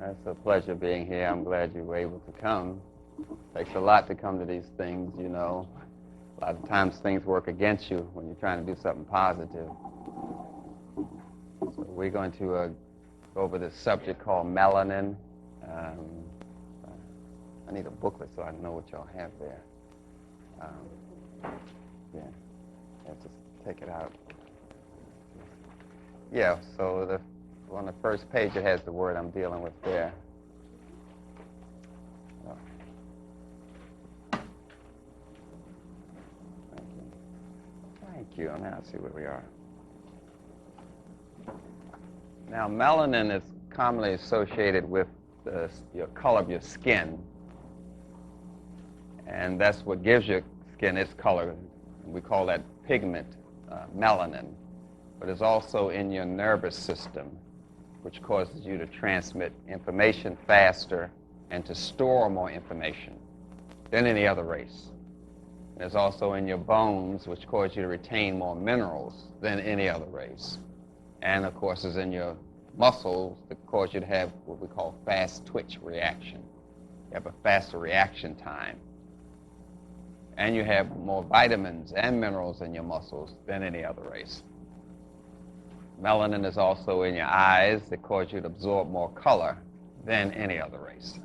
It's a pleasure being here. I'm glad you were able to come. Takes a lot to come to these things, you know. A lot of times things work against you when you're trying to do something positive. So we're going to go over this subject called melanin. I need a booklet so I know what y'all have there. Just take it out. Yeah, so on the first page it has the word I'm dealing with there. Thank you. Now let's see where we are. Now, melanin is commonly associated with your color of your skin. And that's what gives your skin its color. We call that pigment melanin. But it's also in your nervous system, which causes you to transmit information faster and to store more information than any other race. It's also in your bones, which cause you to retain more minerals than any other race. And, of course, is in your muscles that cause you to have what we call fast twitch reaction. You have a faster reaction time. And you have more vitamins and minerals in your muscles than any other race. Melanin is also in your eyes that cause you to absorb more color than any other race.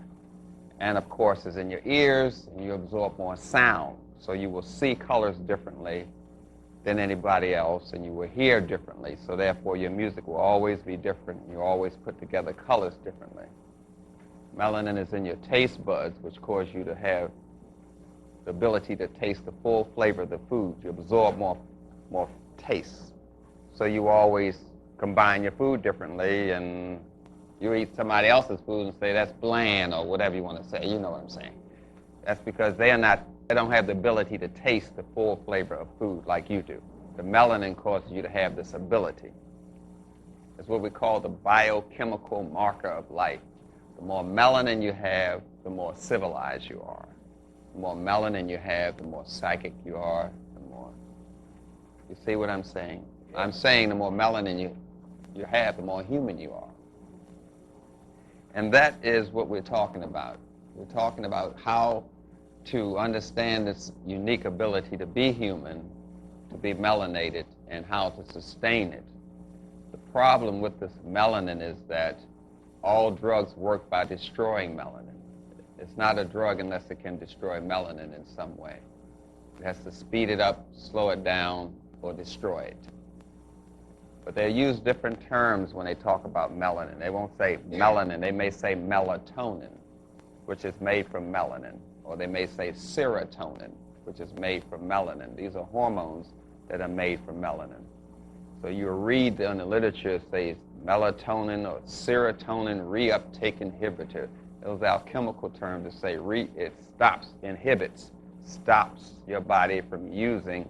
And, of course, is in your ears, and you absorb more sound. So you will see colors differently than anybody else, and you will hear differently. So therefore, your music will always be different. You always put together colors differently. Melanin is in your taste buds, which cause you to have the ability to taste the full flavor of the food. You absorb more taste. So you always combine your food differently, and you eat somebody else's food and say that's bland or whatever you want to say. You know what I'm saying. That's because they don't have the ability to taste the full flavor of food like you do. The melanin causes you to have this ability. It's what we call the biochemical marker of life. The more melanin you have, the more civilized you are. The more melanin you have, the more psychic you are. You see what I'm saying? I'm saying the more melanin you have, the more human you are. And that is what we're talking about. We're talking about how to understand this unique ability to be human, to be melanated, and how to sustain it. The problem with this melanin is that all drugs work by destroying melanin. It's not a drug unless it can destroy melanin in some way. It has to speed it up, slow it down, or destroy it. But they use different terms when they talk about melanin. They won't say melanin. They may say melatonin, which is made from melanin. Or they may say serotonin, which is made from melanin. These are hormones that are made from melanin. So you read in the literature, it says melatonin or serotonin reuptake inhibitor. Those alchemical terms that say it stops your body from using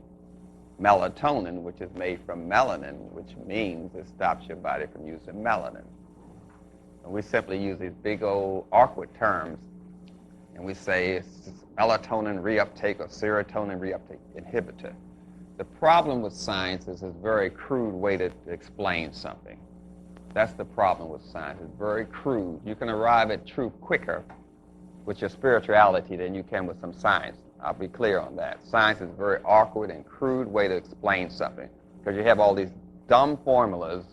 melatonin, which is made from melanin, which means it stops your body from using melanin. And we simply use these big old awkward terms, and we say it's melatonin reuptake or serotonin reuptake inhibitor. The problem with science is it's a very crude way to explain something. That's the problem with science. It's very crude. You can arrive at truth quicker with your spirituality than you can with some science. I'll be clear on that. Science is a very awkward and crude way to explain something because you have all these dumb formulas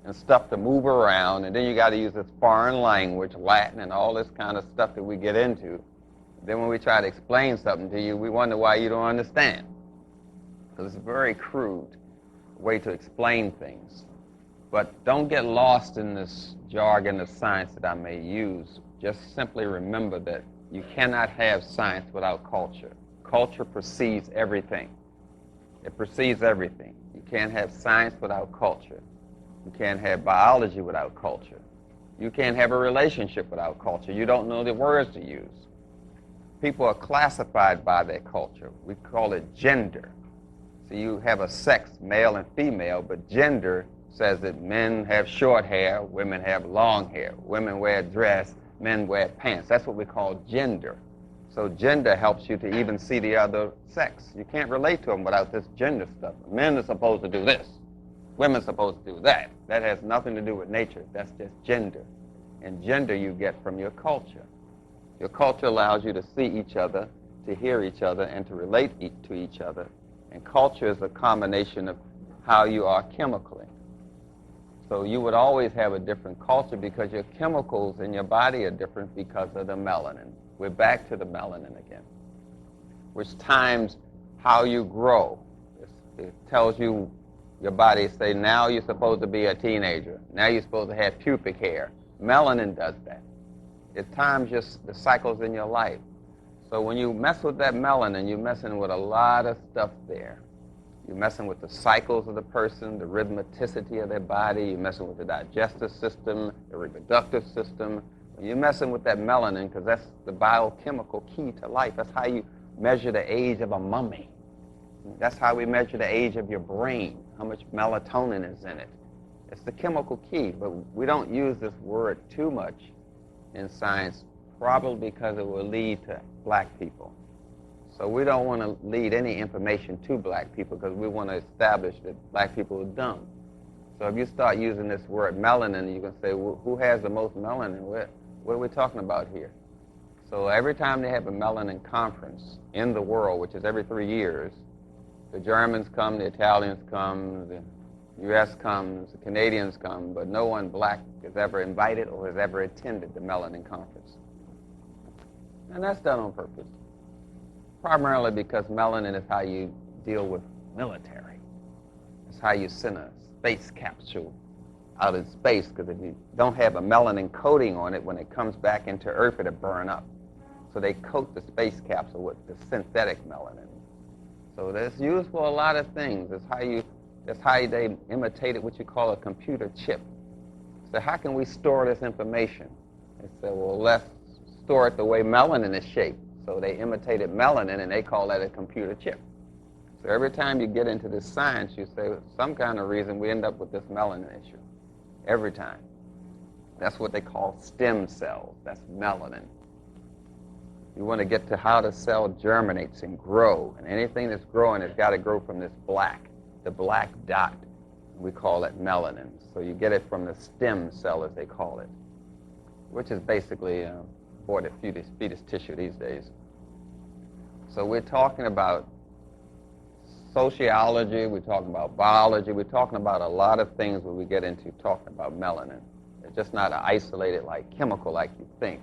and stuff to move around, and then you got to use this foreign language, Latin, and all this kind of stuff that we get into. Then when we try to explain something to you, we wonder why you don't understand. Because it's a very crude way to explain things. But don't get lost in this jargon of science that I may use. Just simply remember that you cannot have science without culture. Culture precedes everything. It precedes everything. You can't have science without culture. You can't have biology without culture. You can't have a relationship without culture. You don't know the words to use. People are classified by their culture. We call it gender. So you have a sex, male and female, but gender says that men have short hair, women have long hair. Women wear a dress, men wear pants. That's what we call gender. So gender helps you to even see the other sex. You can't relate to them without this gender stuff. Men are supposed to do this. Women are supposed to do that. That has nothing to do with nature. That's just gender. and gender you get from your culture. Your culture allows you to see each other, to hear each other, and to relate to each other. And culture is a combination of how you are chemically. So you would always have a different culture because your chemicals in your body are different because of the melanin. We're back to the melanin again, which times how you grow. It tells you, your body say, now you're supposed to be a teenager. Now you're supposed to have pubic hair. Melanin does that. It times just the cycles in your life. So when you mess with that melanin, you're messing with a lot of stuff there. You're messing with the cycles of the person, the rhythmicity of their body. You're messing with the digestive system, the reproductive system. You're messing with that melanin because that's the biochemical key to life. That's how you measure the age of a mummy. That's how we measure the age of your brain, how much melatonin is in it. It's the chemical key, but we don't use this word too much in science, probably because it will lead to black people. So we don't want to lead any information to black people because we want to establish that black people are dumb. So if you start using this word melanin, you can say, well, who has the most melanin? What are we talking about here? So every time they have a melanin conference in the world, which is every 3 years, the Germans come, the Italians come, the U.S. comes, the Canadians come, but no one black is ever invited or has ever attended the melanin conference. And that's done on purpose, primarily because melanin is how you deal with military. It's how you send a space capsule out in space, because if you don't have a melanin coating on it, when it comes back into Earth, it'll burn up. So they coat the space capsule with the synthetic melanin. So that's used for a lot of things. That's how they imitated what you call a computer chip. So how can we store this information? They said, well, let's store it the way melanin is shaped. So they imitated melanin, and they call that a computer chip. So every time you get into this science, you say, some kind of reason we end up with this melanin issue. Every time. That's what they call stem cells. That's melanin. You want to get to how the cell germinates and grow. And anything that's growing has got to grow from this black, the black dot. We call it melanin. So you get it from the stem cell, as they call it, which is basically aborted fetus tissue these days. So we're talking about sociology, we're talking about biology, we're talking about a lot of things when we get into talking about melanin. It's just not an isolated like chemical like you think.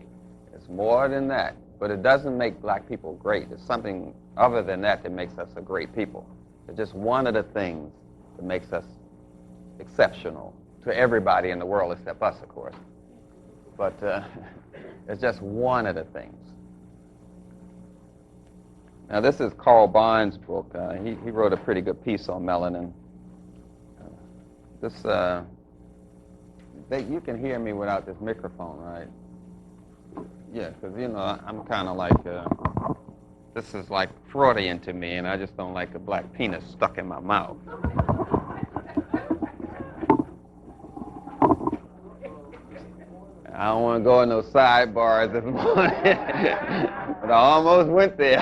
It's more than that. But it doesn't make black people great. It's something other than that that makes us a great people. It's just one of the things that makes us exceptional to everybody in the world except us, of course. But it's just one of the things. Now, this is Carl Bond's book. He wrote a pretty good piece on melanin. You can hear me without this microphone, right? Yeah, because, you know, I'm kind of like, this is like Freudian to me, and I just don't like a black penis stuck in my mouth. I don't want to go in those sidebars this morning, but I almost went there.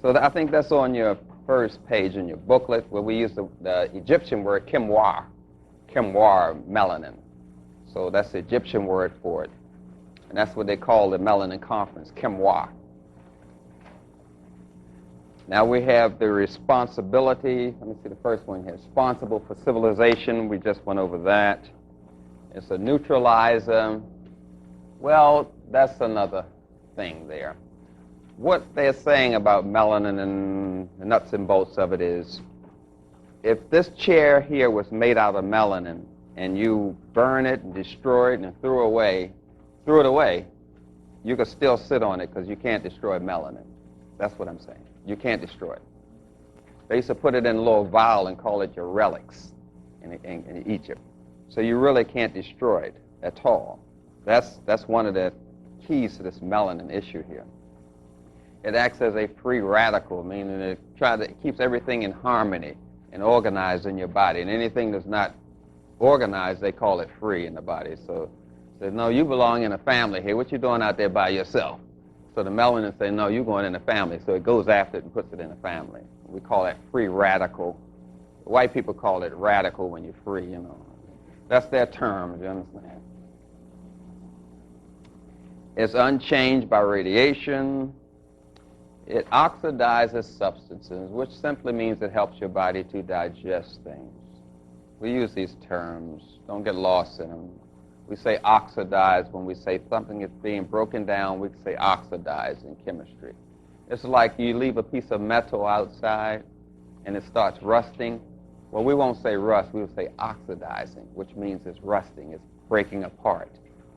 So I think that's on your first page in your booklet, where we use the Egyptian word kimwar melanin. So that's the Egyptian word for it. And that's what they call the melanin conference, kimwar. Now we have the responsibility. Let me see the first one here. Responsible for civilization. We just went over that. It's a neutralizer. Well, that's another thing there. What they're saying about melanin and the nuts and bolts of it is, if this chair here was made out of melanin and you burn it and destroy it and threw it away, you could still sit on it because you can't destroy melanin. That's what I'm saying. You can't destroy it. They used to put it in a little vial and call it your relics in Egypt. So you really can't destroy it at all. That's one of the keys to this melanin issue here. It acts as a free radical, meaning it keeps everything in harmony and organized in your body. And anything that's not organized, they call it free in the body. So no, you belong in a family here. What you doing out there by yourself? So the melanin say, no, you're going in the family. So it goes after it and puts it in the family. We call that free radical. White people call it radical when you're free, you know. That's their term, you understand? It's unchanged by radiation. It oxidizes substances, which simply means it helps your body to digest things. We use these terms. Don't get lost in them. We say oxidize when we say something is being broken down. We say oxidize in chemistry. It's like you leave a piece of metal outside and it starts rusting. Well, we won't say rust. We will say oxidizing, which means it's rusting. It's breaking apart.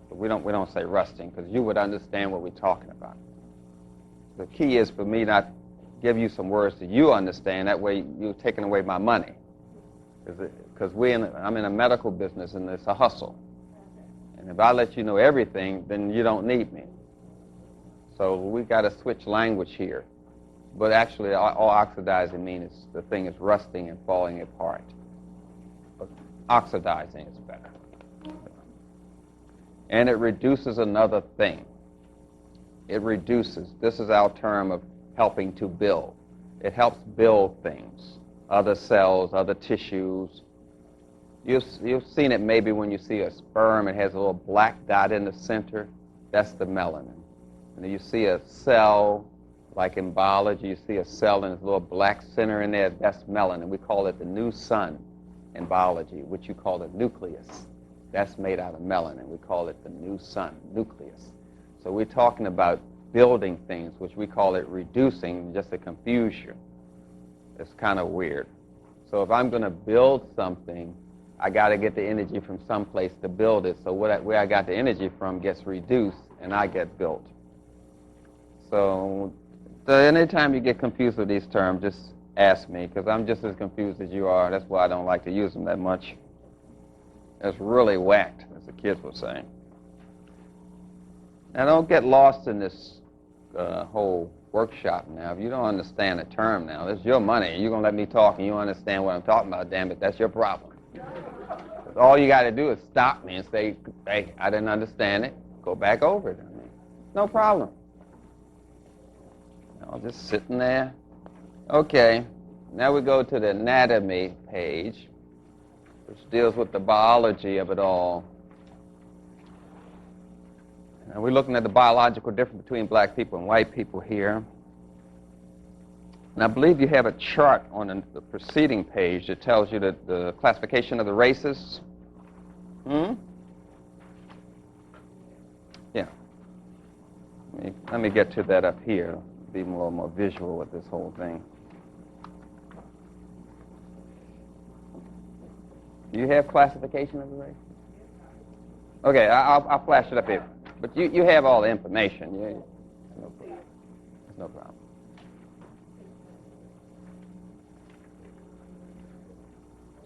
But we don't say rusting because you would understand what we're talking about. The key is for me not give you some words that you understand. That way you're taking away my money. Because I'm in a medical business and it's a hustle. And if I let you know everything, then you don't need me. So we got to switch language here. But actually, all oxidizing means the thing is rusting and falling apart. But oxidizing is better. And it reduces another thing. It reduces. This is our term of helping to build. It helps build things, other cells, other tissues. You've seen it maybe when you see a sperm. It has a little black dot in the center. That's the melanin. And you see a cell, like in biology, you see a cell and there's a little black center in there. That's melanin. We call it the new sun in biology, which you call the nucleus. That's made out of melanin. We call it the new sun, nucleus. So we're talking about building things, which we call it reducing, just to confuse you. It's kind of weird. So if I'm going to build something, I got to get the energy from someplace to build it. So where I got the energy from gets reduced, and I get built. So anytime you get confused with these terms, just ask me, because I'm just as confused as you are. That's why I don't like to use them that much. It's really whacked, as the kids were saying. Now, don't get lost in this whole workshop now. If you don't understand the term now, it's your money. You're going to let me talk and you don't understand what I'm talking about, damn it, that's your problem. All you got to do is stop me and say, hey, I didn't understand it. Go back over it. I mean, no problem. I'm just sitting there. Okay, now we go to the anatomy page, which deals with the biology of it all. And we're looking at the biological difference between black people and white people here. And I believe you have a chart on the preceding page that tells you the classification of the races. Yeah. Let me get to that up here. Be more visual with this whole thing. Do you have classification of the races? Okay, I'll flash it up here. But you have all the information. Yeah, no problem. No problem.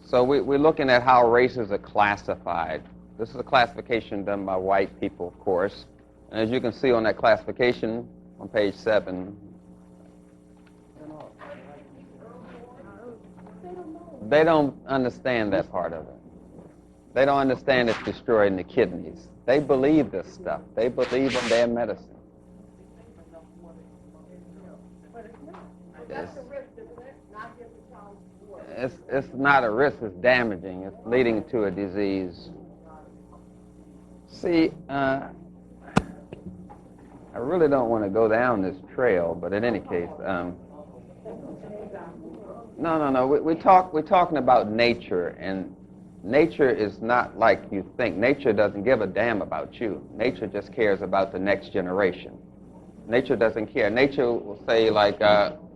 So we're looking at how races are classified. This is a classification done by white people, of course. And as you can see on that classification on page 7, they don't understand that part of it. They don't understand it's destroying the kidneys. They believe this stuff. They believe in their medicine. It's not a risk. It's damaging. It's leading to a disease. See, I really don't want to go down this trail, but in any case, no. We're talking about nature, and nature is not like you think. Nature doesn't give a damn about you. Nature just cares about the next generation. Nature doesn't care. Nature will say, like,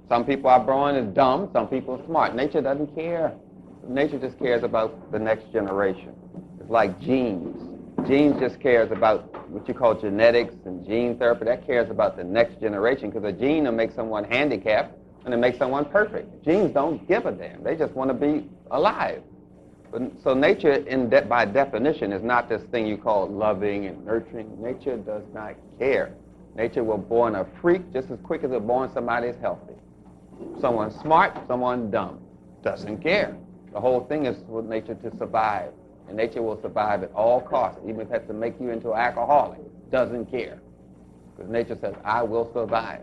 some people are born as dumb, some people are smart. Nature doesn't care. Nature just cares about the next generation. It's like genes. Genes just cares about what you call genetics and gene therapy. That cares about the next generation, because a gene will make someone handicapped and it makes someone perfect. Genes don't give a damn. They just want to be alive. So nature, by definition, is not this thing you call loving and nurturing. Nature does not care. Nature will born a freak just as quick as it born somebody is healthy. Someone smart, someone dumb. Doesn't care. The whole thing is for nature to survive. And nature will survive at all costs, even if it has to make you into an alcoholic. Doesn't care. Because nature says, I will survive.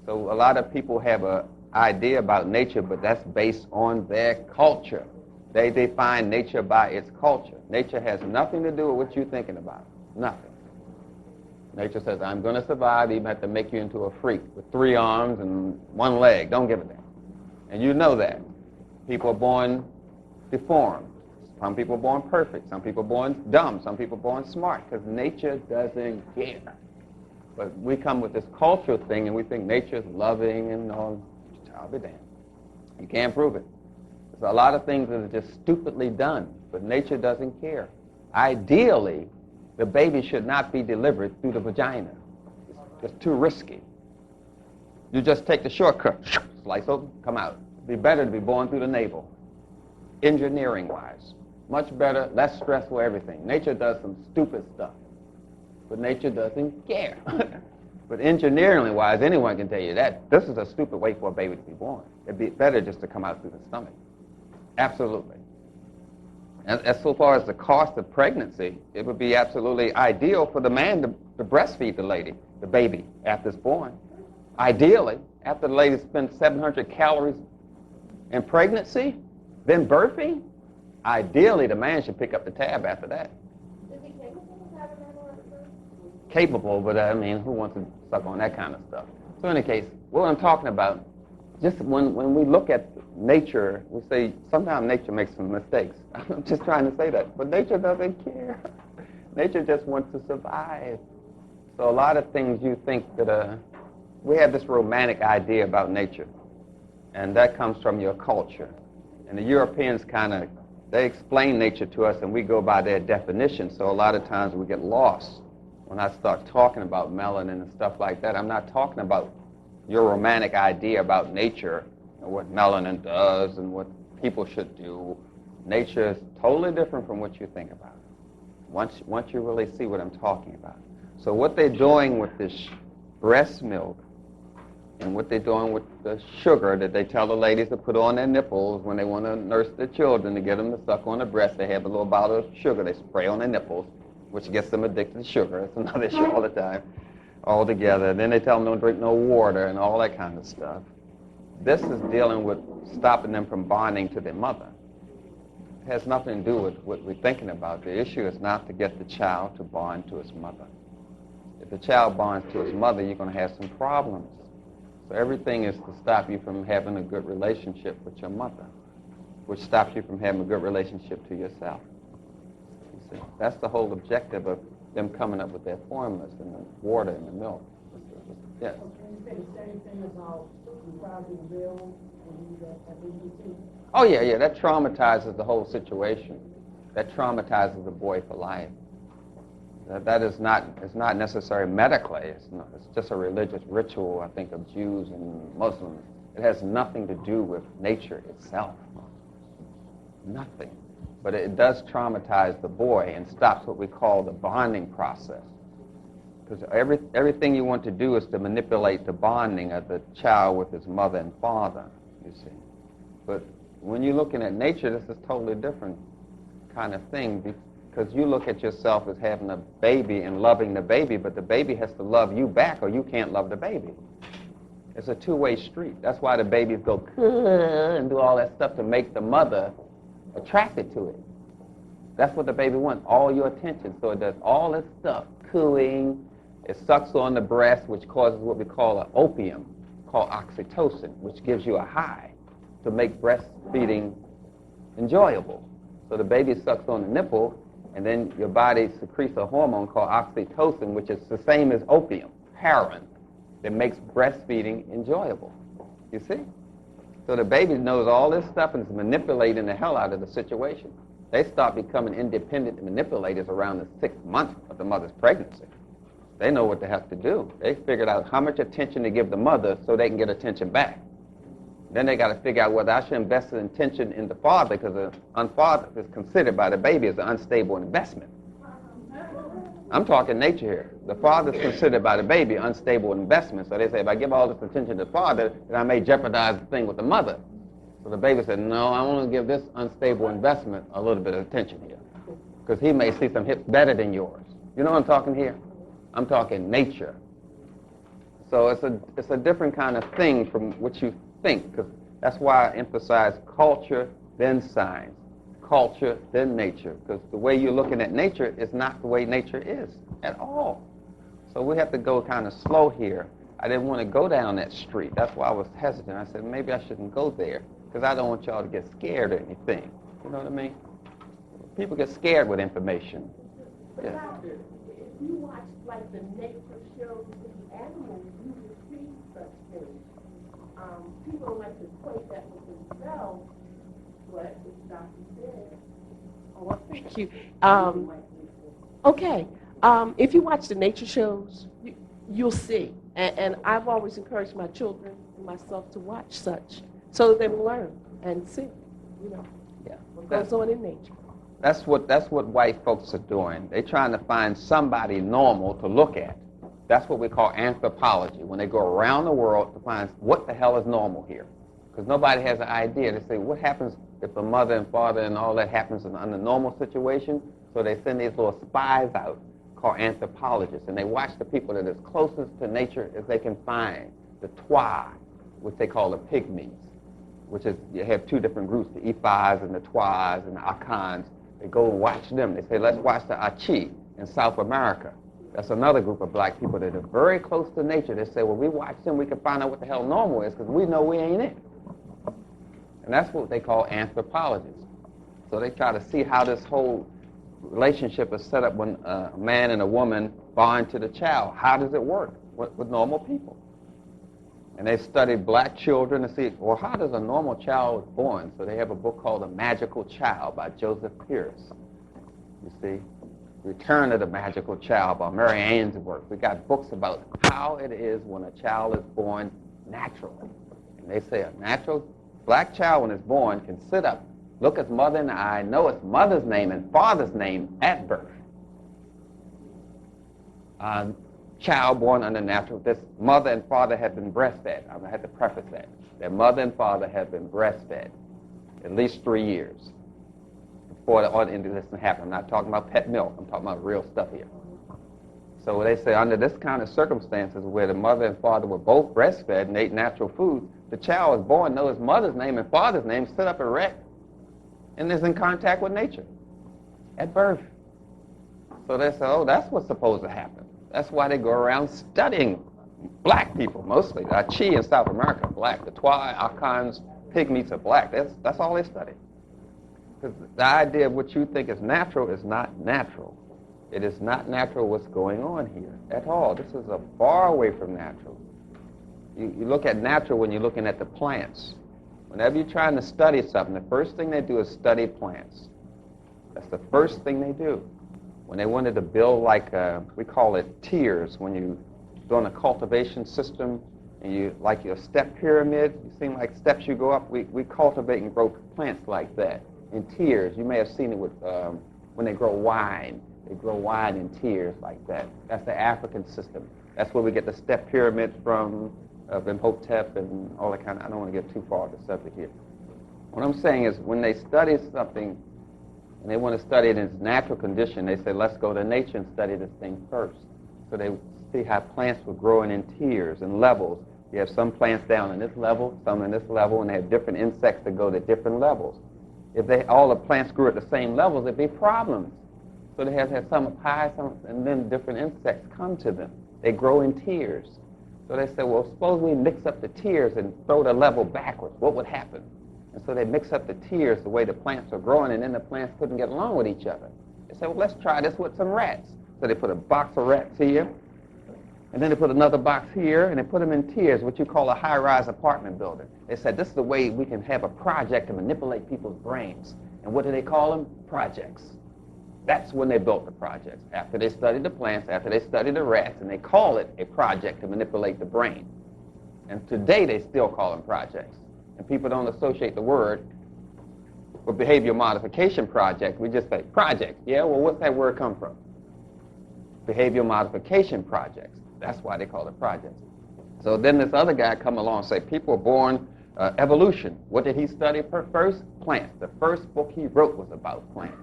So a lot of people have an idea about nature, but that's based on their culture. They define nature by its culture. Nature has nothing to do with what you're thinking about. Nothing. Nature says, I'm going to survive, even have to make you into a freak with 3 arms and 1 leg. Don't give a damn. And you know that. People are born deformed. Some people are born perfect. Some people are born dumb. Some people are born smart, because nature doesn't care. But we come with this cultural thing, and we think nature is loving and all. I'll be damned. You can't prove it. There's a lot of things that are just stupidly done, but nature doesn't care. Ideally, the baby should not be delivered through the vagina. It's too risky. You just take the shortcut, slice open, come out. It'd be better to be born through the navel, engineering-wise. Much better, less stressful, everything. Nature does some stupid stuff, but nature doesn't care. But engineering-wise, anyone can tell you that. This is a stupid way for a baby to be born. It'd be better just to come out through the stomach. Absolutely. And as so far as the cost of pregnancy, it would be absolutely ideal for the man to breastfeed the baby after it's born. Ideally, after the lady spends 700 calories in pregnancy, then birthing, ideally the man should pick up the tab after that. Is he capable of having that at birth? Capable, but I mean, who wants to suck on that kind of stuff? So in any case, what I'm talking about, just when we look at nature, we say sometimes nature makes some mistakes. I'm just trying to say that. But nature doesn't care. Nature just wants to survive. So a lot of things you think that we have this romantic idea about nature, and that comes from your culture. And the Europeans they explain nature to us, and we go by their definition. So a lot of times we get lost. When I start talking about melanin and stuff like that, I'm not talking about your romantic idea about nature and what melanin does and what people should do. Nature is totally different from what you think about. Once you really see what I'm talking about. So what they're doing with this breast milk and what they're doing with the sugar that they tell the ladies to put on their nipples when they want to nurse their children to get them to suck on the breast, they have a little bottle of sugar they spray on their nipples, which gets them addicted to sugar. It's another issue all the time. All together. Then they tell them don't drink no water and all that kind of stuff. This is dealing with stopping them from bonding to their mother. It has nothing to do with what we're thinking about. The issue is not to get the child to bond to his mother. If the child bonds to his mother, you're going to have some problems. So everything is to stop you from having a good relationship with your mother, which stops you from having a good relationship to yourself. You see? That's the whole objective of them coming up with their formulas and the water and the milk. Yes? Can you say the same thing about reprising the bill when you get at BBC? Oh, yeah, that traumatizes the whole situation. That traumatizes the boy for life. That is not necessary medically. It's just a religious ritual, I think, of Jews and Muslims. It has nothing to do with nature itself. Nothing. But it does traumatize the boy and stops what we call the bonding process. Because everything you want to do is to manipulate the bonding of the child with his mother and father, you see. But when you're looking at nature, this is totally different kind of thing, because you look at yourself as having a baby and loving the baby, but the baby has to love you back or you can't love the baby. It's a two-way street. That's why the babies go and do all that stuff to make the mother attracted to it. That's what the baby wants, all your attention. So it does all this stuff, cooing. It sucks on the breast, which causes what we call an opium, called oxytocin, which gives you a high to make breastfeeding enjoyable. So the baby sucks on the nipple, and then your body secretes a hormone called oxytocin, which is the same as opium, heroin, that makes breastfeeding enjoyable. You see? So the baby knows all this stuff and is manipulating the hell out of the situation. They start becoming independent manipulators around the 6th month of the mother's pregnancy. They know what they have to do. They figured out how much attention to give the mother so they can get attention back. Then they got to figure out whether I should invest in attention in the father, because the unfather is considered by the baby as an unstable investment. I'm talking nature here. The father is considered by the baby unstable investment. So they say, if I give all this attention to the father, then I may jeopardize the thing with the mother. So the baby said, no, I want to give this unstable investment a little bit of attention here, because he may see some hips better than yours. You know what I'm talking here? I'm talking nature. So it's a different kind of thing from what you think, because that's why I emphasize culture, then science, culture, then nature, because the way you're looking at nature is not the way nature is at all. So we have to go kind of slow here. I didn't want to go down that street. That's why I was hesitant. I said, maybe I shouldn't go there, because I don't want y'all to get scared or anything. You know what I mean? People get scared with information. But doctor, if you watch like the nature shows with the animals, you will see such things. People don't like to equate that with themselves, but as Doctor said. Oh, thank you. Okay. If you watch the nature shows, you'll see. And I've always encouraged my children and myself to watch such, so that they will learn and see, what goes on in nature. That's what white folks are doing. They're trying to find somebody normal to look at. That's what we call anthropology, when they go around the world to find what the hell is normal here. Because nobody has an idea. They say, what happens if the mother and father and all that happens in a normal situation? So they send these little spies out called anthropologists, and they watch the people that are as closest to nature as they can find, the Twa, which they call the pygmies, which is, you have two different groups, the Ifas and the Twas and the Akans. They go and watch them. They say, let's watch the Achi in South America. That's another group of black people that are very close to nature. They say, well, we watch them, we can find out what the hell normal is, because we know we ain't it. And that's what they call anthropologists. So they try to see how this whole relationship is set up when a man and a woman bond to the child. How does it work with normal people? And they studied black children to see, well, how does a normal child born? So they have a book called The Magical Child by Joseph Pierce. You see? Return of the Magical Child by Mary Ainsworth. We got books about how it is when a child is born naturally. And they say a natural black child, when it's born, can sit up, look its mother in the eye, know its mother's name and father's name at birth. Child born under natural, this mother and father have been breastfed. I had to preface that. Their mother and father have been breastfed at least 3 years before the this can happen. I'm not talking about pet milk. I'm talking about real stuff here. So they say under this kind of circumstances where the mother and father were both breastfed and ate natural food, the child is born, knows his mother's name and father's name, sit up erect, and is in contact with nature at birth. So they say, oh, that's what's supposed to happen. That's why they go around studying black people, mostly. The Achi in South America, black. The Twa, Akans, pygmies are black. That's all they study. Because the idea of what you think is natural is not natural. It is not natural what's going on here at all. This is a far away from natural. You look at natural when you're looking at the plants. Whenever you're trying to study something, the first thing they do is study plants. That's the first thing they do. When they wanted to build, like, we call it tiers, when you're doing a cultivation system, and you, like your step pyramid, you seem like steps you go up, we cultivate and grow plants like that, in tiers. You may have seen it with, when they grow wine. They grow wine in tiers like that. That's the African system. That's where we get the step pyramids from, Imhotep and all that kind of, I don't want to get too far off the subject here. What I'm saying is when they study something, and they want to study it in its natural condition, they say, let's go to nature and study this thing first. So they see how plants were growing in tiers and levels. You have some plants down in this level, some in this level, and they have different insects that go to different levels. If all the plants grew at the same levels, there'd be problems. So they have to have some up high, some, and then different insects come to them. They grow in tiers. So they say, well, suppose we mix up the tiers and throw the level backwards. What would happen? And so they mix up the tiers the way the plants are growing, and then the plants couldn't get along with each other. They said, well, let's try this with some rats. So they put a box of rats here, and then they put another box here, and they put them in tiers, what you call a high-rise apartment building. They said, this is the way we can have a project to manipulate people's brains. And what do they call them? Projects. That's when they built the projects, after they studied the plants, after they studied the rats, and they call it a project to manipulate the brain. And today they still call them projects. And people don't associate the word with behavior modification project. We just say project. Yeah, well, what's that word come from? Behavior modification projects. That's why they call it projects. So then this other guy come along and say, people are born evolution. What did he study first? Plants. The first book he wrote was about plants.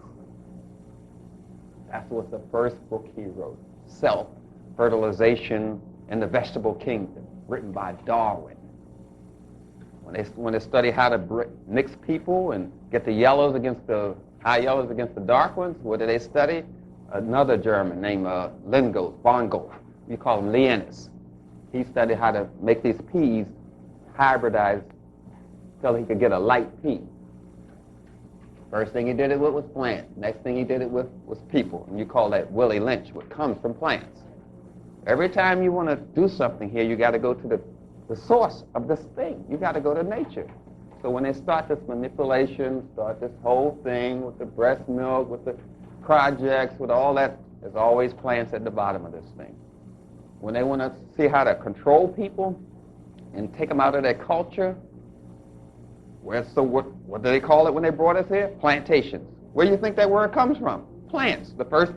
That's what the first book he wrote. Self, fertilization, and the Vegetable Kingdom, written by Darwin. When they study how to mix people and get the yellows against the high yellows against the dark ones, what do they study? Another German named von Goth. We call him Linus. He studied how to make these peas hybridize till he could get a light pea. First thing he did it with was plants. Next thing he did it with was people. And you call that Willie Lynch, what comes from plants. Every time you want to do something here, you got to go to the source of this thing. You got to go to nature. So when they start this manipulation, start this whole thing with the breast milk, with the projects, with all that, there's always plants at the bottom of this thing. When they want to see how to control people and take them out of their culture, what do they call it when they brought us here? Plantations. Where do you think that word comes from? Plants. The first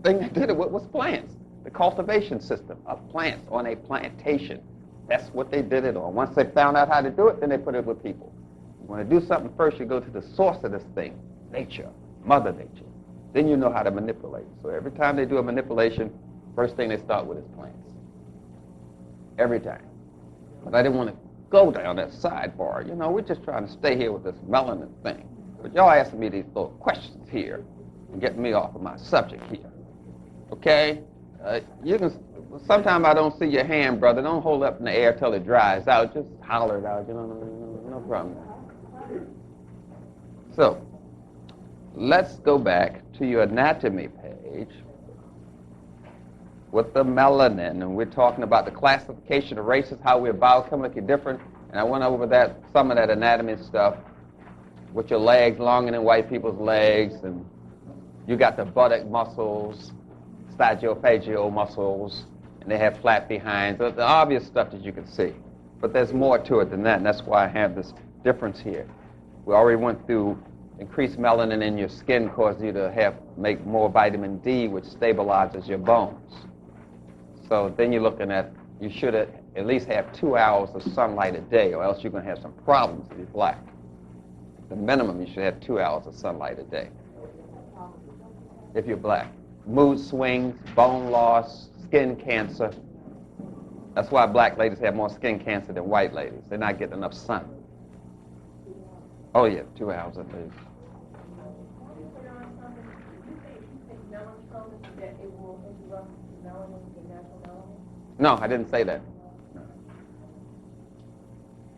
thing they did it with was plants. The cultivation system of plants on a plantation. That's what they did it on. Once they found out how to do it, then they put it with people. You want to do something first, you go to the source of this thing, nature, Mother Nature. Then you know how to manipulate. So every time they do a manipulation, first thing they start with is plants. Every time. But I didn't want to go down that sidebar. You know, we're just trying to stay here with this melanin thing. But y'all asking me these little questions here and getting me off of my subject here. Okay? You can. Sometimes I don't see your hand, brother. Don't hold up in the air till it dries out. Just holler it out. You know, no problem. So, let's go back to your anatomy page with the melanin, and we're talking about the classification of races, how we're biochemically different, and I went over some of that anatomy stuff with your legs longer than white people's legs, and you got the buttock muscles, sagittal muscles, and they have flat behinds, the obvious stuff that you can see. But there's more to it than that, and that's why I have this difference here. We already went through increased melanin in your skin causes you to make more vitamin D, which stabilizes your bones. So then you're looking at, you should at least have 2 hours of sunlight a day, or else you're going to have some problems if you're black. The minimum, you should have 2 hours of sunlight a day if you're black. Mood swings, bone loss, skin cancer. That's why black ladies have more skin cancer than white ladies. They're not getting enough sun. Oh yeah, 2 hours at least. No, I didn't say that.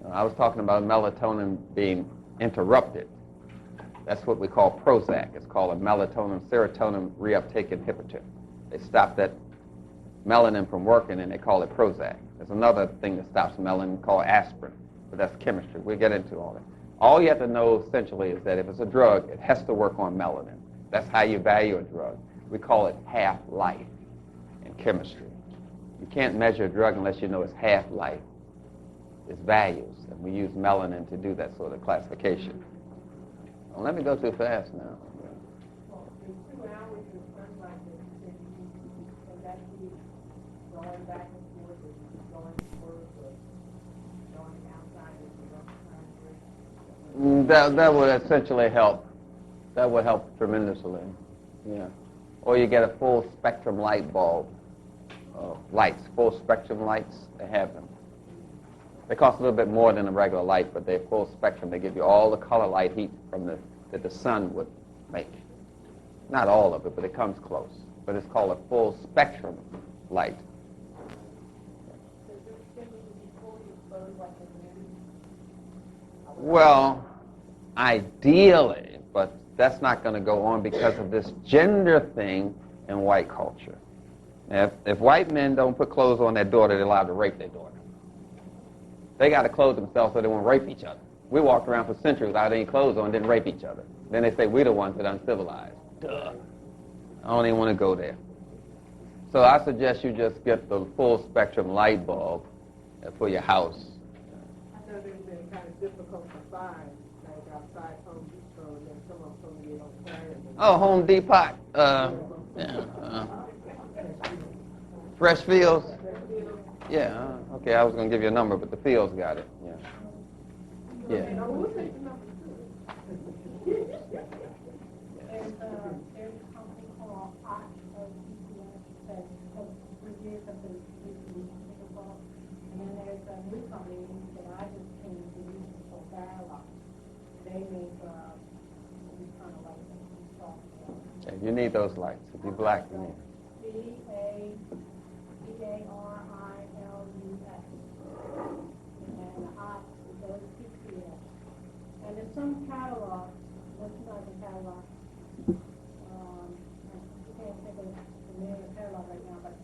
No, I was talking about melatonin being interrupted. That's what we call Prozac. It's called a serotonin reuptake inhibitor. They stop that melanin from working and they call it Prozac. There's another thing that stops melanin called aspirin, but that's chemistry. We'll get into all that. All you have to know essentially is that if it's a drug, it has to work on melanin. That's how you value a drug. We call it half-life in chemistry. You can't measure a drug unless you know its half-life, its values, and we use melanin to do that sort of classification. Well, let me go too fast now. Well, in 2 hours of sunlight, and that be going back and forth, or going forward, or going outside of the rough time. That would essentially help. That would help tremendously. Yeah. Or you get a full spectrum light bulb. Lights, full spectrum lights, they have them. They cost a little bit more than a regular light, but they're full spectrum. They give you all the color light heat that the sun would make. Not all of it, but it comes close. But it's called a full spectrum light. Well, ideally, but that's not going to go on because of this gender thing in white culture. Now, if white men don't put clothes on their daughter, they're allowed to rape their daughter. They got to clothe themselves so they won't rape each other. We walked around for centuries without any clothes on and didn't rape each other. Then they say we're the ones that are uncivilized. Duh. I don't even want to go there. So I suggest you just get the full spectrum light bulb for your house. I know they've been kind of difficult to find, like outside Home Depot, and then some of them you don't carry them. Oh, Home Depot. Fresh Fields? Yeah, okay, I was going to give you a number, but the Fields got it. Yeah. Yeah. And there's a company called that reviewed something new company that I just came to use for dialogue. They make these kind of lights that we talk about. Okay, you need those lights. If you're black, you need them. C-A-B-A-R-I-L-U-S. And the ox is O-T-T-S. And there's some catalogs, what's not the catalog? I can't think of the name of the catalog right now, but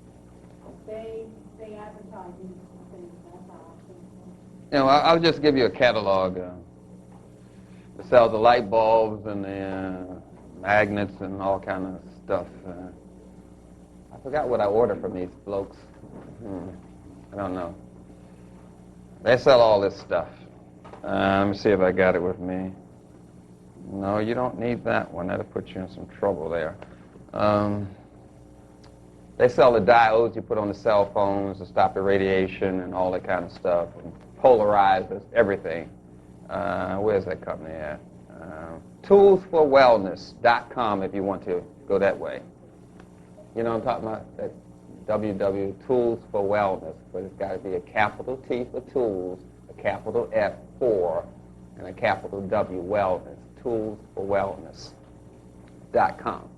they advertise these things. That's how I think. You know, I'll just give you a catalog. It sells the light bulbs and the magnets and all kind of stuff. I forgot what I ordered from these blokes. I don't know. They sell all this stuff. Let me see if I got it with me. No, you don't need that one. That'll put you in some trouble there. They sell the diodes you put on the cell phones to stop the radiation and all that kind of stuff. And polarizers, everything. Where's that company at? Toolsforwellness.com if you want to go that way. You know what I'm talking about? That www. Tools for Wellness. But it's got to be a capital T for tools, a capital F for, and a capital W, wellness. Toolsforwellness.com.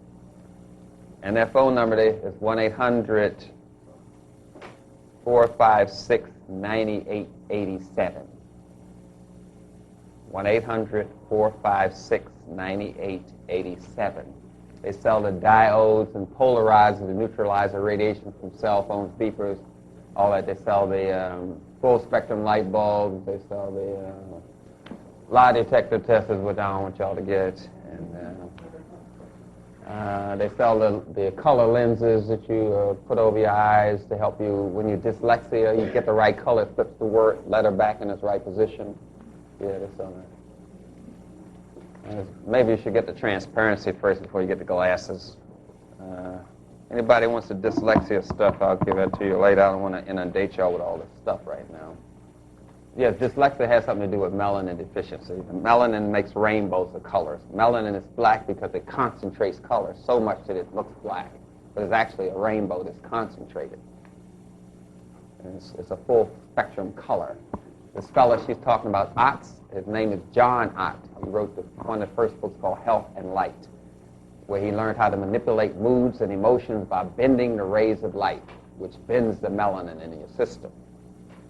And their phone number there is 1-800-456-9887. 1-800-456-9887. They sell the diodes and polarizers to neutralize the radiation from cell phones, beepers, all that. They sell the full spectrum light bulbs. They sell the lie detector testers, which I don't want y'all to get. And they sell the color lenses that you put over your eyes to help you when you're dyslexia. You get the right color, it flips the letter back in its right position. Yeah, they sell that. Maybe you should get the transparency first before you get the glasses. Anybody wants the dyslexia stuff, I'll give that to you later. I don't want to inundate y'all with all this stuff right now. Yes, dyslexia has something to do with melanin deficiency. Melanin makes rainbows of colors. Melanin is black because it concentrates color so much that it looks black. But it's actually a rainbow that's concentrated. And it's a full spectrum color. This fellow she's talking about, Otts, his name is John Ott. He wrote one of the first books called Health and Light, where he learned how to manipulate moods and emotions by bending the rays of light, which bends the melanin in your system.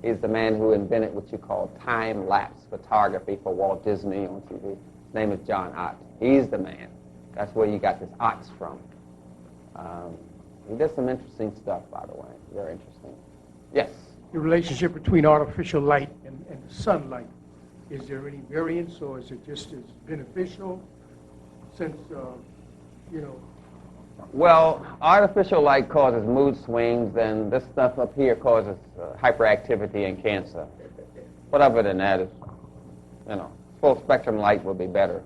He's the man who invented what you call time-lapse photography for Walt Disney on TV. His name is John Ott. He's the man. That's where you got this Otts from. He did some interesting stuff, by the way. Very interesting. Yes? The relationship between artificial light and the sunlight. Is there any variance, or is it just as beneficial since, Well, artificial light causes mood swings, and this stuff up here causes hyperactivity and cancer. But other than that, full spectrum light would be better.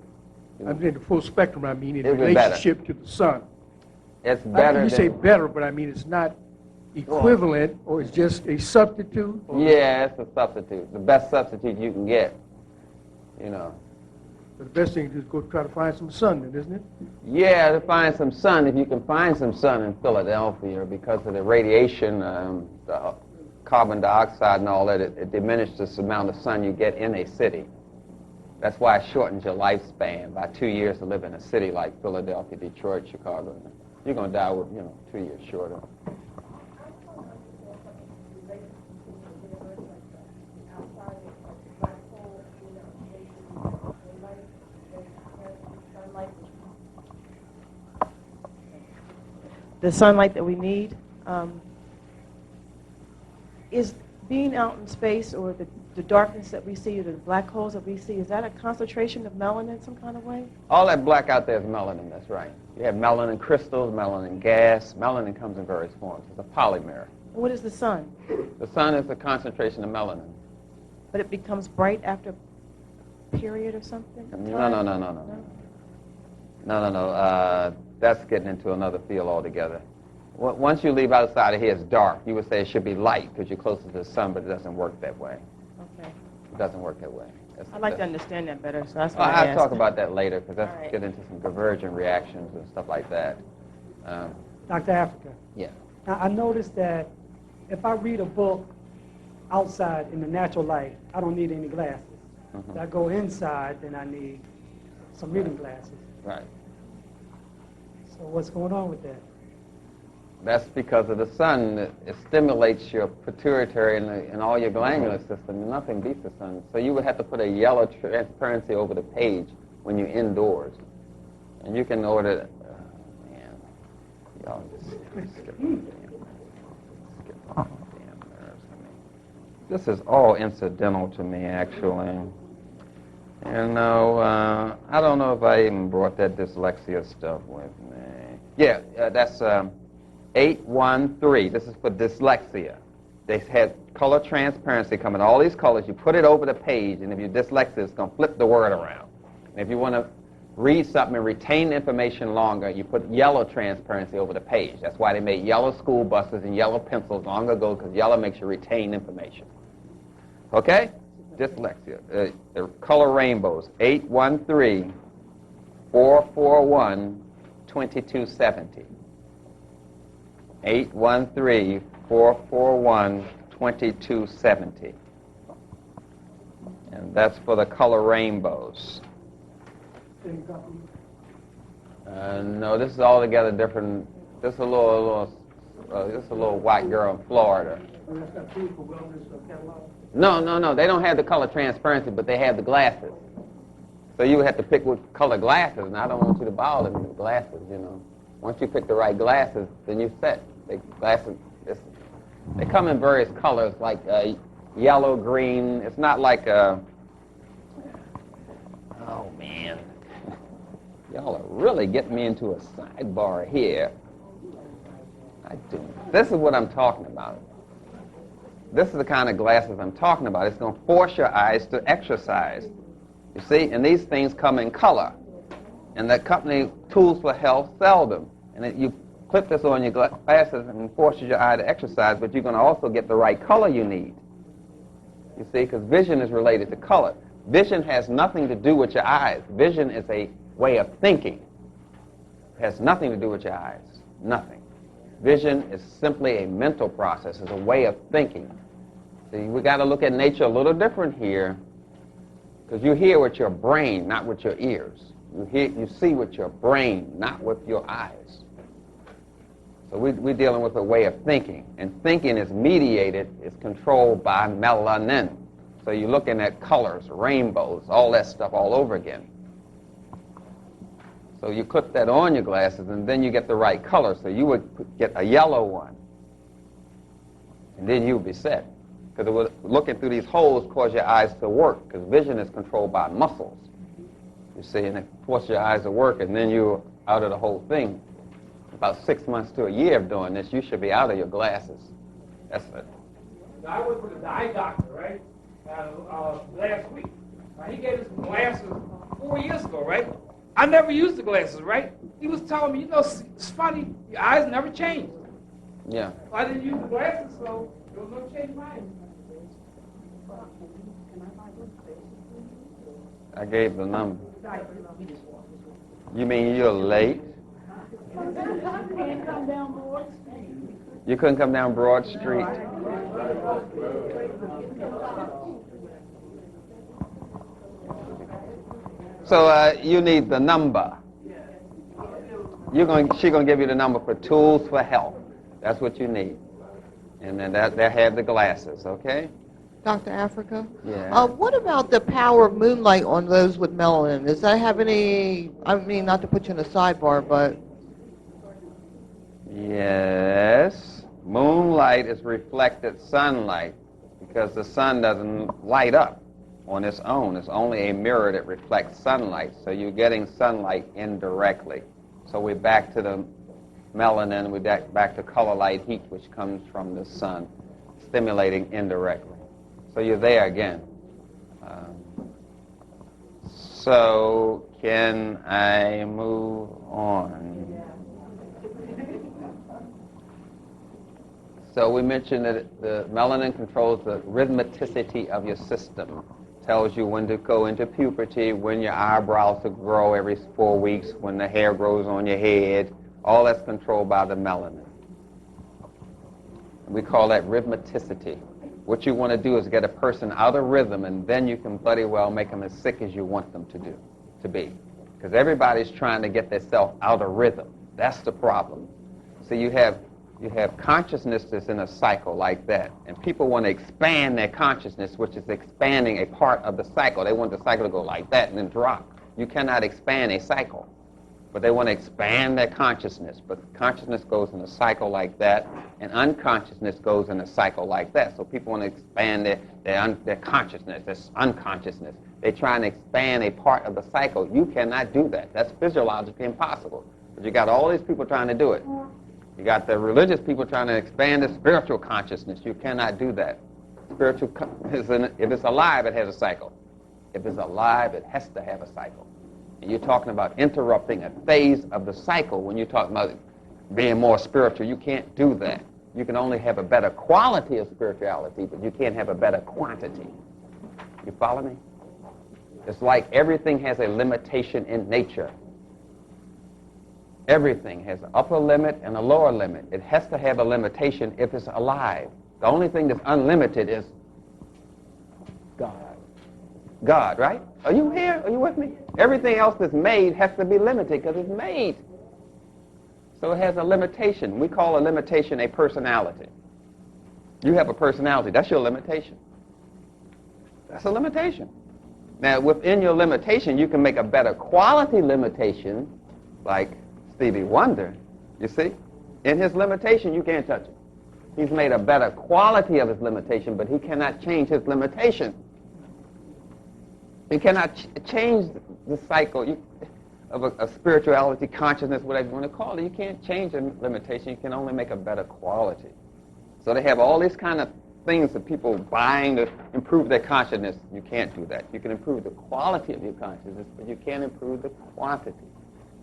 I mean, the full spectrum, I mean, in It would be relationship to the sun. It's better You say than... better, but I mean, it's not equivalent, or it's just a substitute? Or Yeah, it's a substitute. The best substitute you can get, the best thing to do is go try to find some sun, then, isn't it? Yeah, to find some sun. If you can find some sun in Philadelphia, because of the radiation, the carbon dioxide and all that, it diminishes the amount of sun you get in a city. That's why it shortens your lifespan by 2 years to live in a city like Philadelphia, Detroit, Chicago. You're going to die with, 2 years shorter. The sunlight that we need is being out in space, or the darkness that we see, or the black holes that we see, is that a concentration of melanin some kind of way? All that black out there is melanin, that's right. You have melanin crystals, melanin gas. Melanin comes in various forms. It's a polymer. What is the sun? The sun is a concentration of melanin. But it becomes bright after a period or something? No. That's getting into another field altogether. Once you leave outside of here, it's dark. You would say it should be light because you're closer to the sun, but it doesn't work that way. Okay. It doesn't work that way. I'd like to understand that better, so that's why I I'll asked. talk about that later because that's All right. get into some divergent reactions and stuff like that. Dr. Afrika. Yeah. Now, I noticed that if I read a book outside in the natural light, I don't need any glasses. Mhm. If I go inside, then I need some reading glasses. Right. So what's going on with that? That's because of the sun. It stimulates your pituitary and all your glandular system. Nothing beats the sun. So you would have to put a yellow transparency over the page when you're indoors. And you can order, man, y'all just skip on the damn nerves to me. This is all incidental to me, actually. You know, I don't know if I even brought that dyslexia stuff with me. Yeah, that's 813. This is for dyslexia. They had color transparency coming, all these colors. You put it over the page, and if you're dyslexic, it's going to flip the word around. And if you want to read something and retain information longer, you put yellow transparency over the page. That's why they made yellow school buses and yellow pencils long ago, because yellow makes you retain information. Okay? Dyslexia. The color rainbows. 813-441-2270. 813-441-2270. And that's for the color rainbows. No, this is altogether different. This is a little white girl in Florida. No. They don't have the color transparency, but they have the glasses. So you would have to pick what color glasses, and I don't want you to bother me with glasses, you know. Once you pick the right glasses, then you're set. They come in various colors, like yellow, green. It's not like oh, man. Y'all are really getting me into a sidebar here. I do. This is what I'm talking about. This is the kind of glasses I'm talking about. It's going to force your eyes to exercise. You see? And these things come in color. And the company, Tools for Health, sell them. And you clip this on your glasses and it forces your eye to exercise, but you're going to also get the right color you need. You see? Because vision is related to color. Vision has nothing to do with your eyes. Vision is a way of thinking. It has nothing to do with your eyes. Nothing. Vision is simply a mental process. It's a way of thinking. See, we got to look at nature a little different here, because you hear with your brain, not with your ears. You see with your brain, not with your eyes. So we're dealing with a way of thinking, and thinking is mediated, is controlled by melanin. So you're looking at colors, rainbows, all that stuff all over again. So you clip that on your glasses, and then you get the right color. So you would get a yellow one, and then you would be set. Because looking through these holes cause your eyes to work, because vision is controlled by muscles. You see, and it forces your eyes to work, and then you're out of the whole thing. About 6 months to a year of doing this, you should be out of your glasses. That's it. I went to the eye doctor, right, last week. He gave us some glasses 4 years ago, right? I never used the glasses, right? He was telling me, you know, it's funny, your eyes never change. Yeah. I didn't use the glasses, so there was no change in mine. I gave the number. You mean you're late? You couldn't come down Broad Street? So you need the number. She's going to give you the number for Tools for Health. That's what you need. And then they have the glasses, okay? Dr. Afrika? Yeah. What about the power of moonlight on those with melanin? Does that have any, I mean, not to put you in a sidebar, but... Yes. Moonlight is reflected sunlight because the sun doesn't light up on its own. It's only a mirror that reflects sunlight. So you're getting sunlight indirectly. So we're back to the melanin, we're back to color light heat, which comes from the sun, stimulating indirectly. So you're there again. So can I move on? So we mentioned that the melanin controls the rhythmicity of your system. Tells you when to go into puberty, when your eyebrows will grow every 4 weeks, when the hair grows on your head. All that's controlled by the melanin. We call that rhythmicity. What you want to do is get a person out of rhythm, and then you can bloody well make them as sick as you want them to be. Because everybody's trying to get themselves out of rhythm. That's the problem. So you have consciousness that's in a cycle like that, and people want to expand their consciousness, which is expanding a part of the cycle. They want the cycle to go like that and then drop. You cannot expand a cycle. But they want to expand their consciousness. But consciousness goes in a cycle like that, and unconsciousness goes in a cycle like that. So people want to expand their consciousness, their unconsciousness. They're trying to expand a part of the cycle. You cannot do that. That's physiologically impossible. But you got all these people trying to do it. You got the religious people trying to expand the spiritual consciousness. You cannot do that. If it's alive, it has a cycle. If it's alive, it has to have a cycle. And you're talking about interrupting a phase of the cycle when you're talking about being more spiritual. You can't do that. You can only have a better quality of spirituality, but you can't have a better quantity. You follow me? It's like everything has a limitation in nature. Everything has an upper limit and a lower limit. It has to have a limitation if it's alive. The only thing that's unlimited is God. God, right? Are you here? Are you with me? Everything else that's made has to be limited because it's made. So it has a limitation. We call a limitation a personality. You have a personality. That's your limitation. That's a limitation. Now, within your limitation, you can make a better quality limitation, like Stevie Wonder, you see? In his limitation, you can't touch it. He's made a better quality of his limitation, but he cannot change his limitation. You cannot change the cycle of a spirituality, consciousness, whatever you want to call it. You can't change the limitation. You can only make a better quality. So they have all these kind of things that people buying to improve their consciousness. You can't do that. You can improve the quality of your consciousness, but you can't improve the quantity.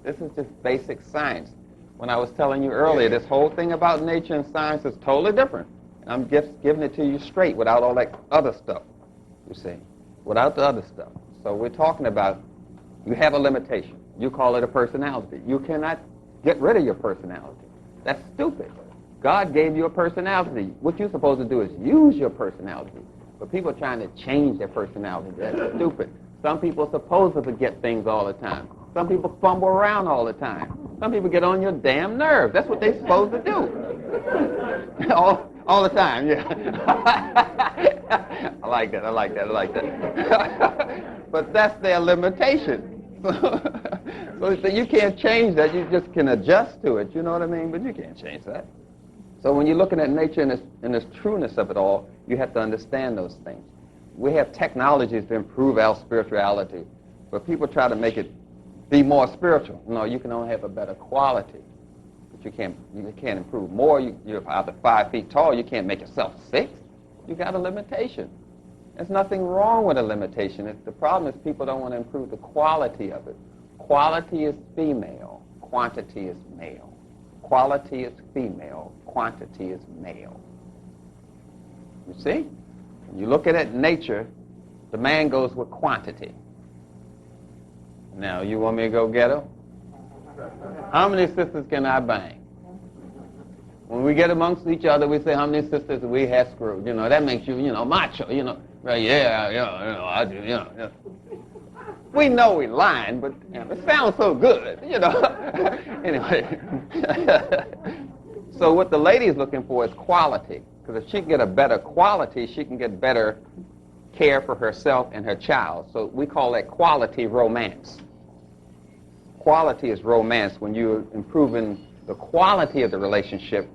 This is just basic science. When I was telling you earlier, this whole thing about nature and science is totally different. And I'm just giving it to you straight without all that other stuff, you see. Without the other stuff. So we're talking about you have a limitation. You call it a personality. You cannot get rid of your personality. That's stupid. God gave you a personality. What you're supposed to do is use your personality. But people are trying to change their personality. That's stupid. Some people are supposed to forget things all the time. Some people fumble around all the time. Some people get on your damn nerves. That's what they're supposed to do. All the time, yeah. I like that. But that's their limitation. So you can't change that. You just can adjust to it, you know what I mean? But you can't change that. So when you're looking at nature and this trueness of it all, you have to understand those things. We have technologies to improve our spirituality, but people try to make it be more spiritual. No, you can only have a better quality. But you can't improve more. You're out to 5 feet tall. You can't make yourself 6. You got a limitation. There's nothing wrong with a limitation. The problem is people don't want to improve the quality of it. Quality is female. Quantity is male. Quality is female. Quantity is male. You see? When you look at it in nature, the man goes with quantity. Now, you want me to go get her? How many sisters can I bang? When we get amongst each other, we say how many sisters we have screwed. You know, that makes you, macho, Right, yeah, I do, yeah. We know we're lying, but it sounds so good, Anyway. So what the lady's looking for is quality. Because if she can get a better quality, she can get better care for herself and her child. So we call that quality romance. Quality is romance. When you're improving the quality of the relationship,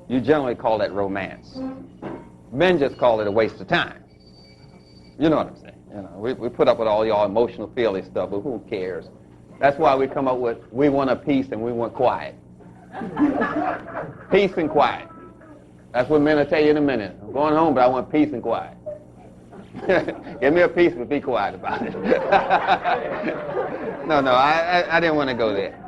you generally call that romance. Men just call it a waste of time. You know what I'm saying? We put up with all y'all emotional feeling stuff, but who cares? That's why we come up with, we want a peace and we want quiet. Peace and quiet. That's what men will tell you in a minute. I'm going home, but I want peace and quiet. Give me a peace, but be quiet about it. No, I didn't want to go there.